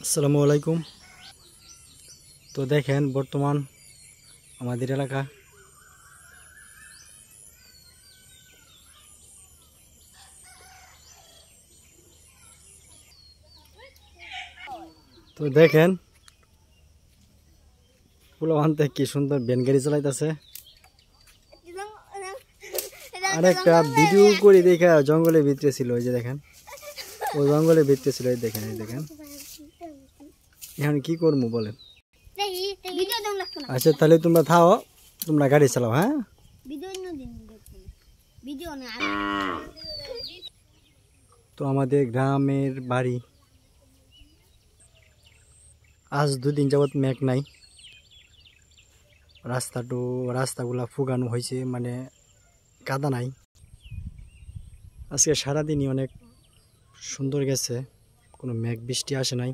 আসসালামু আলাইকুম। তো দেখেন বর্তমান আমাদের এলাকা তো দেখেন পুলাওয়ানতে কি সুন্দর ভ্যান গাড়ি চালাইতেছে। আরেকটা ভিডিও করে দেখা জঙ্গলের ভিতরে ছিল, ওই যে দেখেন ওই জঙ্গলের ভিতরে ছিল, এই দেখেন এখন কি করবো বলেন। আচ্ছা তাহলে তোমরা থাও, তোমরা গাড়ি চালাও। হ্যাঁ তো আমাদের গ্রামের বাড়ি, আজ দুদিন যাবত মেঘ নাই, রাস্তাগুলা ফুগানো হয়েছে, মানে কাদা নাই। আজকে সারাদিনই অনেক সুন্দর গেছে, কোনো মেঘ বৃষ্টি আসে নাই।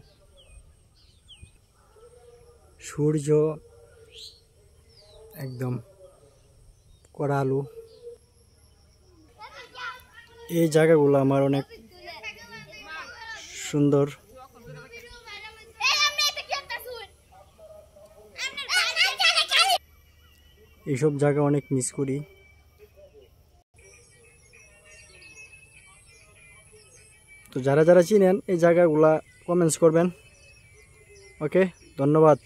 সূর্য একদম কড়া আলো। এই জায়গাগুলো আমার অনেক সুন্দর। এইসব জায়গা অনেক মিস করি। তো যারা যারা চিনেন এই জায়গাগুলা কমেন্টস করবেন। ওকে, ধন্যবাদ।